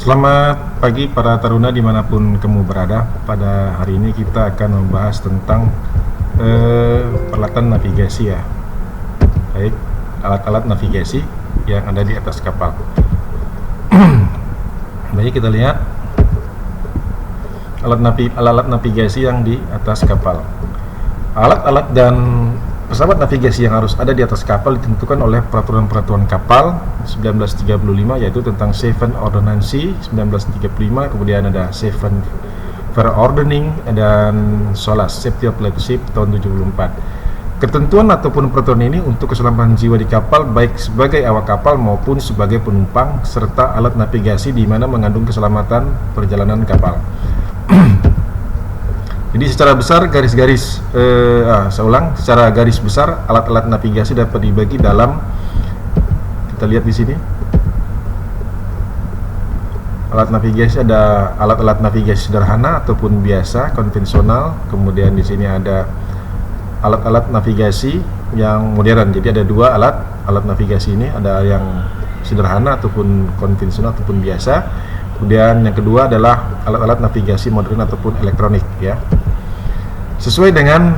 Selamat pagi para taruna dimanapun kamu berada. Pada hari ini kita akan membahas tentang peralatan navigasi ya. Baik, alat-alat navigasi yang ada di atas kapal. Baik, kita lihat alat navigasi yang di atas kapal. Alat-alat dan pesawat navigasi yang harus ada di atas kapal ditentukan oleh peraturan-peraturan kapal 1935, yaitu tentang Seven Ordnance 1935, kemudian ada Seven Fair Ordering dan SOLAS Safety of Life Ship tahun 74. Ketentuan ataupun peraturan ini untuk keselamatan jiwa di kapal baik sebagai awak kapal maupun sebagai penumpang, serta alat navigasi di mana mengandung keselamatan perjalanan kapal. Jadi secara besar secara garis besar alat-alat navigasi dapat dibagi dalam, kita lihat di sini. Alat navigasi ada alat-alat navigasi sederhana ataupun biasa, konvensional. Kemudian di sini ada alat-alat navigasi yang modern. Jadi ada dua alat navigasi ini, ada yang sederhana ataupun konvensional ataupun biasa. Kemudian yang kedua adalah alat-alat navigasi modern ataupun elektronik ya. Sesuai dengan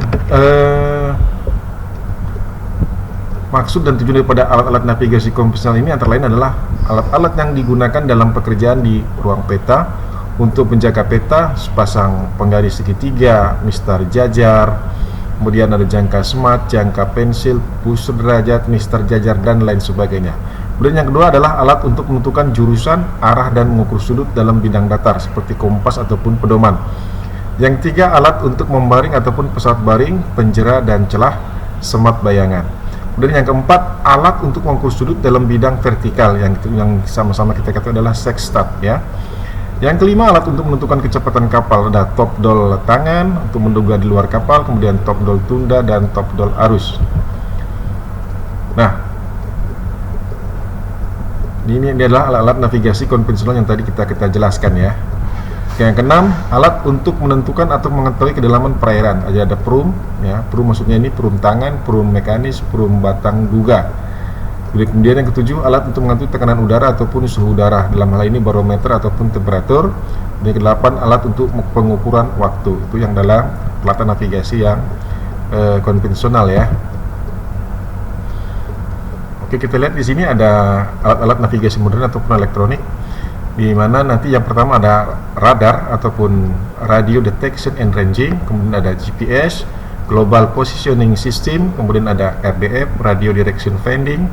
maksud dan tujuan daripada alat-alat navigasi konvensional ini antara lain adalah alat-alat yang digunakan dalam pekerjaan di ruang peta untuk menjaga peta, sepasang penggaris segitiga, mistar jajar, kemudian ada jangka smart, jangka pensil, pusar derajat, mistar jajar, dan lain sebagainya. Kemudian yang kedua adalah alat untuk menentukan jurusan, arah, dan mengukur sudut dalam bidang datar seperti kompas ataupun pedoman. Yang ketiga, alat untuk membaring ataupun pesawat baring, penjera, dan celah semat bayangan. Kemudian yang keempat, alat untuk mengukur sudut dalam bidang vertikal, yang sama-sama kita katakan adalah sextant ya. Yang kelima, alat untuk menentukan kecepatan kapal, ada top dol tangan untuk menduga di luar kapal, kemudian top dol tunda, dan top dol arus. Nah, ini adalah alat-alat navigasi konvensional yang tadi kita jelaskan ya. Yang keenam, alat untuk menentukan atau mengetahui kedalaman perairan. Ada perum ya, perum maksudnya ini perum tangan, perum mekanis, perum batang duga. Kemudian yang ketujuh, alat untuk mengetahui tekanan udara ataupun suhu udara, dalam hal ini barometer ataupun temperatur. Dan yang kedelapan, alat untuk pengukuran waktu. Itu yang dalam peralatan navigasi yang konvensional ya. Oke, kita lihat di sini ada alat-alat navigasi modern ataupun elektronik, di mana nanti yang pertama ada radar ataupun radio detection and ranging, kemudian ada GPS, global positioning system, kemudian ada RDF, radio direction finding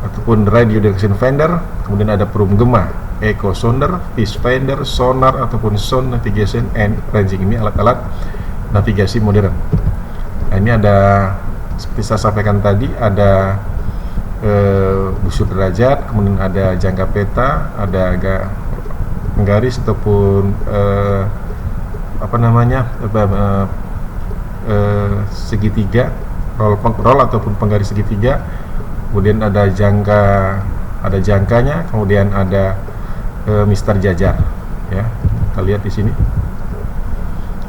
ataupun radio direction finder, kemudian ada perum gema, echo sounder, fish finder, sonar ataupun sound navigation and ranging. Ini alat-alat navigasi modern. Nah, ini ada seperti saya sampaikan tadi, ada busur derajat, kemudian ada jangka peta, ada penggaris ataupun segitiga, roll ataupun penggaris segitiga, kemudian ada jangkanya, kemudian ada mistar jajar ya. Kita lihat di sini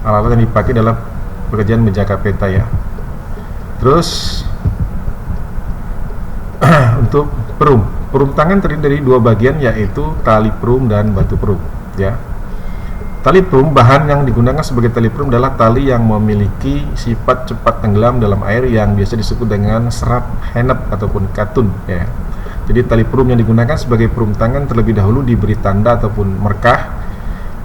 alat-alat yang dipakai dalam pekerjaan menjaga peta ya. Terus untuk perum tangan terdiri dari dua bagian, yaitu tali perum dan batu perum ya. Tali perum, bahan yang digunakan sebagai tali perum adalah tali yang memiliki sifat cepat tenggelam dalam air yang biasa disebut dengan serat hennep ataupun katun ya. Jadi tali perum yang digunakan sebagai perum tangan terlebih dahulu diberi tanda ataupun merkah,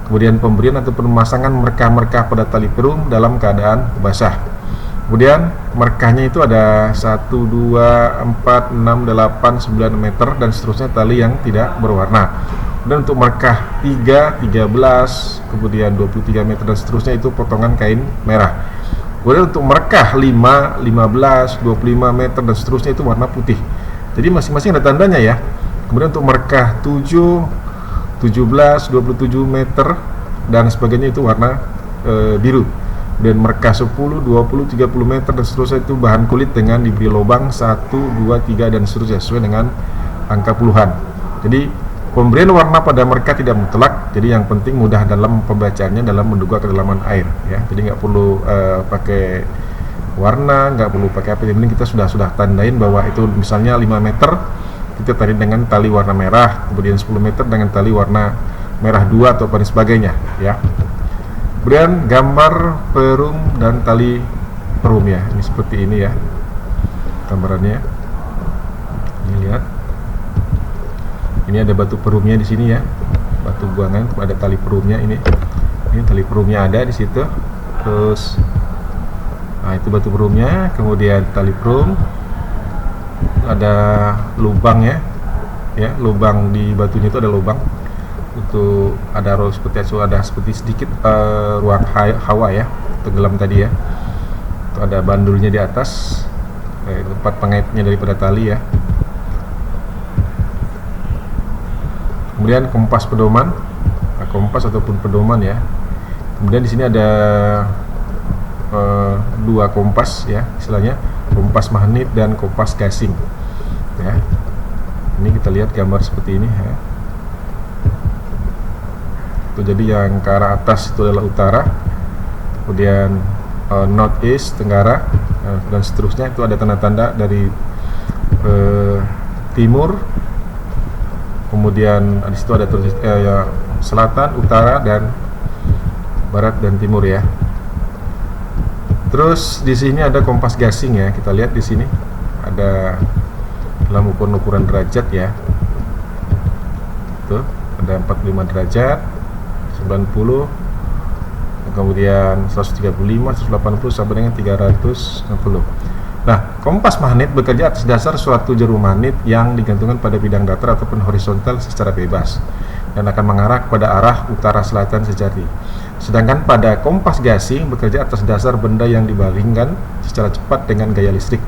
kemudian pemberian ataupun pemasangan merkah-merkah pada tali perum dalam keadaan basah. Kemudian merkahnya itu ada 1, 2, 4, 6, 8, 9 meter dan seterusnya, tali yang tidak berwarna. Kemudian untuk merkah 3, 13, kemudian 23 meter dan seterusnya itu potongan kain merah. Kemudian untuk merkah 5, 15, 25 meter dan seterusnya itu warna putih. Jadi masing-masing ada tandanya ya. Kemudian untuk merkah 7, 17, 27 meter dan sebagainya itu warna biru. Dan merkah 10, 20, 30 meter dan seterusnya itu bahan kulit dengan diberi lubang 1, 2, 3 dan seterusnya sesuai dengan angka puluhan. Jadi pemberian warna pada merkah tidak mutlak, jadi yang penting mudah dalam pembacaannya dalam menduga kedalaman air ya. Jadi nggak perlu pakai warna, nggak perlu pakai apa, yang penting kita sudah tandain bahwa itu misalnya 5 meter kita tarik dengan tali warna merah, kemudian 10 meter dengan tali warna merah 2 atau dan sebagainya ya. Kemudian gambar perum dan tali perum ya, ini seperti ini ya gambarannya. Ini lihat, ini ada batu perumnya di sini ya, batu buangan, ada tali perumnya ini tali perumnya ada di situ. Terus nah itu batu perumnya, kemudian tali perum, ada lubang ya, lubang di batunya itu ada lubang untuk ada seperti itu, ada seperti sedikit ruang hawa ya, tenggelam tadi ya. Itu ada bandulnya di atas, tempat pengaitnya daripada tali ya. Kemudian kompas pedoman, kompas ataupun pedoman ya. Kemudian di sini ada 2 kompas ya, istilahnya kompas magnet dan kompas gasing ya. Ini kita lihat gambar seperti ini ya. Itu jadi yang ke arah atas itu adalah utara, kemudian northeast tenggara, dan seterusnya. Itu ada tanda-tanda dari timur, kemudian di situ ada ya, selatan, utara, dan barat dan timur ya. Terus di sini ada kompas gasing ya, kita lihat di sini ada dalam ukuran derajat ya. Tuh, ada 45 derajat, 90, kemudian 135, 180 sampai dengan 360. Nah, kompas magnet bekerja atas dasar suatu jarum magnet yang digantungkan pada bidang datar ataupun horizontal secara bebas dan akan mengarah kepada arah utara selatan sejati. Sedangkan pada kompas gasing bekerja atas dasar benda yang dibalingkan secara cepat dengan gaya listrik,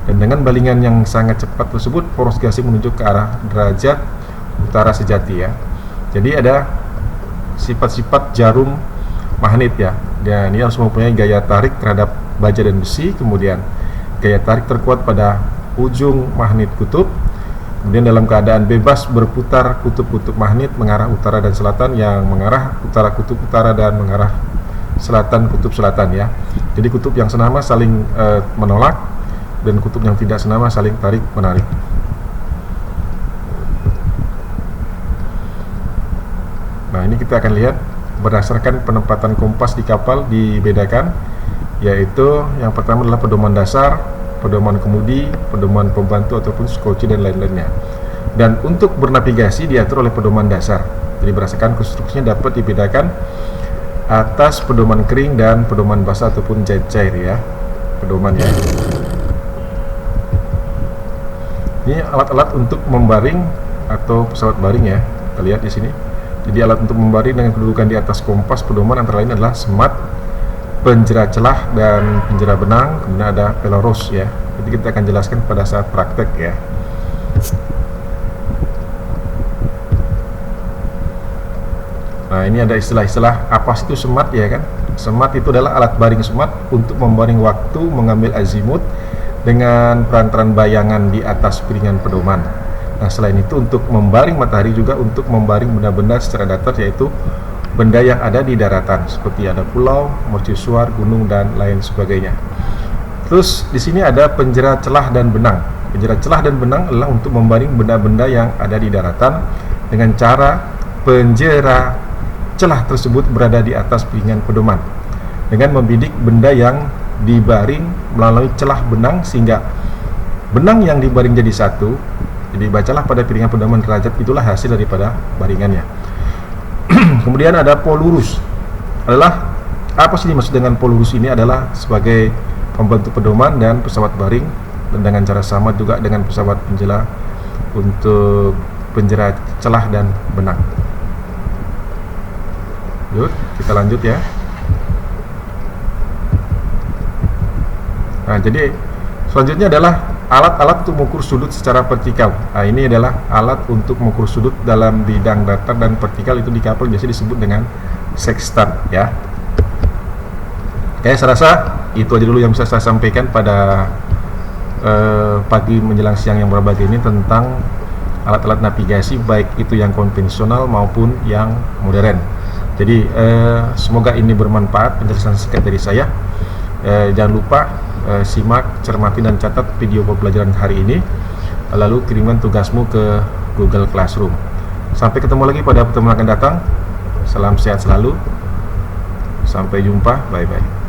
dan dengan balingan yang sangat cepat tersebut poros gasing menunjuk ke arah derajat utara sejati ya. Jadi ada sifat-sifat jarum magnet ya, dan ini harus mempunyai gaya tarik terhadap baja dan besi, kemudian gaya tarik terkuat pada ujung magnet kutub, kemudian dalam keadaan bebas berputar kutub-kutub magnet mengarah utara dan selatan, yang mengarah utara kutub utara dan mengarah selatan kutub selatan ya. Jadi kutub yang senama saling menolak, dan kutub yang tidak senama saling tarik menarik. Nah, ini kita akan lihat berdasarkan penempatan kompas di kapal dibedakan, yaitu yang pertama adalah pedoman dasar, pedoman kemudi, pedoman pembantu ataupun skoci dan lain-lainnya. Dan untuk bernavigasi diatur oleh pedoman dasar. Jadi berdasarkan konstruksinya dapat dibedakan atas pedoman kering dan pedoman basah ataupun jahit cair ya, pedoman ya. Ini alat-alat untuk membaring atau pesawat baring ya, kita lihat di sini. Jadi alat untuk membaring dengan kedudukan di atas kompas pedoman antara lain adalah semat, penjera celah, dan penjera benang, kemudian ada peloros ya. Jadi kita akan jelaskan pada saat praktek ya. Nah, ini ada istilah-istilah apa itu semat ya kan. Semat itu adalah alat baring semat untuk membaring waktu mengambil azimut dengan perantaran bayangan di atas piringan pedoman. Nah, selain itu untuk membaring matahari juga untuk membaring benda-benda secara datar, yaitu benda yang ada di daratan seperti ada pulau, mercusuar, gunung, dan lain sebagainya. Terus di sini ada penjera celah dan benang. Penjera celah dan benang adalah untuk membaring benda-benda yang ada di daratan dengan cara penjera celah tersebut berada di atas piringan pedoman dengan membidik benda yang dibaring melalui celah benang sehingga benang yang dibaring jadi satu. Jadi bacalah pada piringan pedoman derajat, itulah hasil daripada baringannya. Kemudian ada polurus. Adalah apa sih dimaksud dengan polurus? Ini adalah sebagai pembantu pedoman dan pesawat baring, dan dengan cara sama juga dengan pesawat penjela untuk penjera celah dan benang. Yuk, kita lanjut ya. Nah, jadi selanjutnya adalah alat-alat untuk mengukur sudut secara vertikal. Nah, ini adalah alat untuk mengukur sudut dalam bidang datar dan vertikal. Itu di kapal biasa disebut dengan sextant ya. Oke, saya rasa itu aja dulu yang bisa saya sampaikan pada pagi menjelang siang yang berbahagia ini tentang alat-alat navigasi, baik itu yang konvensional maupun yang modern. Jadi semoga ini bermanfaat penjelasan singkat dari saya. Jangan lupa simak, cermati, dan catat video pembelajaran hari ini, lalu kirimkan tugasmu ke Google Classroom. Sampai ketemu lagi pada pertemuan akan datang. Salam sehat selalu. Sampai jumpa. Bye bye.